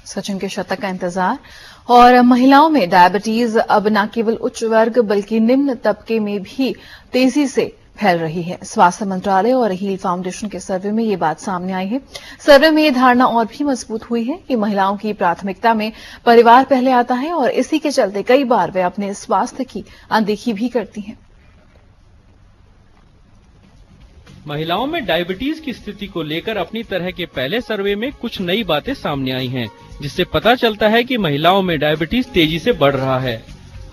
सचिन के शतक का इंतजार। और महिलाओं में डायबिटीज अब न केवल उच्च वर्ग बल्कि निम्न तबके में भी तेजी से फैल रही है। स्वास्थ्य मंत्रालय और हील फाउंडेशन के सर्वे में ये बात सामने आई है। सर्वे में ये धारणा और भी मजबूत हुई है कि महिलाओं की प्राथमिकता में परिवार पहले आता है और इसी के चलते कई बार वे अपने स्वास्थ्य की अनदेखी भी करती हैं। महिलाओं में डायबिटीज की स्थिति को लेकर अपनी तरह के पहले सर्वे में कुछ नई बातें सामने आई हैं, जिससे पता चलता है कि महिलाओं में डायबिटीज तेजी से बढ़ रहा है।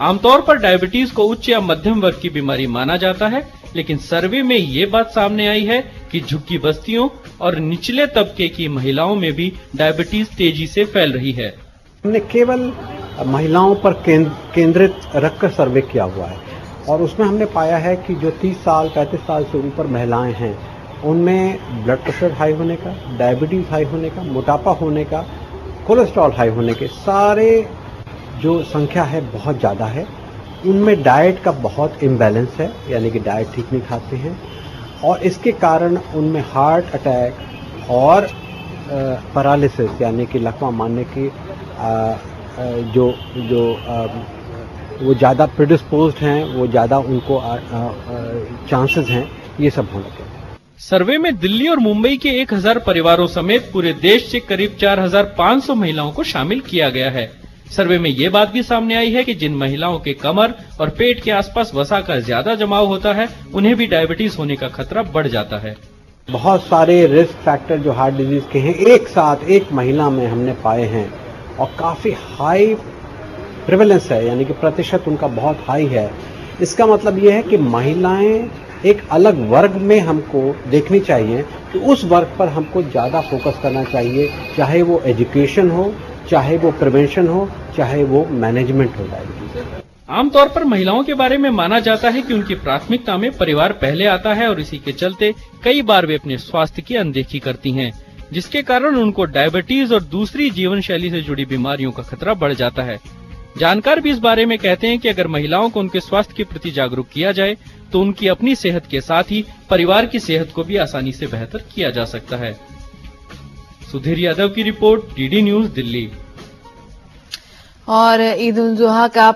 आमतौर पर डायबिटीज को उच्च या मध्यम वर्ग की बीमारी माना जाता है, लेकिन सर्वे में ये बात सामने आई है कि झुग्गी बस्तियों और निचले तबके की महिलाओं में भी डायबिटीज तेजी से फैल रही है। हमने केवल महिलाओं पर केंद्रित रखकर सर्वे किया हुआ है और उसमें हमने पाया है कि जो 30 साल 35 साल से ऊपर महिलाएं हैं उनमें ब्लड प्रेशर हाई होने का, डायबिटीज हाई होने का, मोटापा होने का, कोलेस्ट्रॉल हाई होने के सारे जो संख्या है बहुत ज़्यादा है। उनमें डाइट का बहुत इम्बैलेंस है, यानी कि डाइट ठीक नहीं खाते हैं और इसके कारण उनमें हार्ट अटैक और पैरालिसिस यानी कि लकवा मारने की वो ज़्यादा प्रिडिस्पोज्ड हैं, वो ज़्यादा उनको चांसेस हैं, ये सब होने के। सर्वे में दिल्ली और मुंबई के 1000 परिवारों समेत पूरे देश से करीब 4500 महिलाओं को शामिल किया गया है। सर्वे में ये बात भी सामने आई है कि जिन महिलाओं के कमर और पेट के आसपास वसा का ज्यादा जमाव होता है, उन्हें भी डायबिटीज होने का खतरा बढ़ जाता है। बहुत सारे रिस्क फैक्टर जो हार्ट डिजीज के हैं एक साथ एक महिला में हमने पाए हैं और काफी हाई प्रिवेलेंस है, यानी कि प्रतिशत उनका बहुत हाई है। इसका मतलब ये है कि महिलाएं एक अलग वर्ग में हमको देखनी चाहिए, तो उस वर्ग पर हमको ज्यादा फोकस करना चाहिए, चाहे वो एजुकेशन हो, चाहे वो प्रिवेंशन हो, चाहे वो मैनेजमेंट हो डायबिटीज। आमतौर पर महिलाओं के बारे में माना जाता है कि उनकी प्राथमिकता में परिवार पहले आता है और इसी के चलते कई बार वे अपने स्वास्थ्य की अनदेखी करती हैं, जिसके कारण उनको डायबिटीज और दूसरी जीवन शैली से जुड़ी बीमारियों का खतरा बढ़ जाता है। जानकार भी इस बारे में कहते हैं कि अगर महिलाओं को उनके स्वास्थ्य के प्रति जागरूक किया जाए तो उनकी अपनी सेहत के साथ ही परिवार की सेहत को भी आसानी से बेहतर किया जा सकता है। सुधीर यादव की रिपोर्ट, डीडी न्यूज, दिल्ली। और ईद उल जुहा का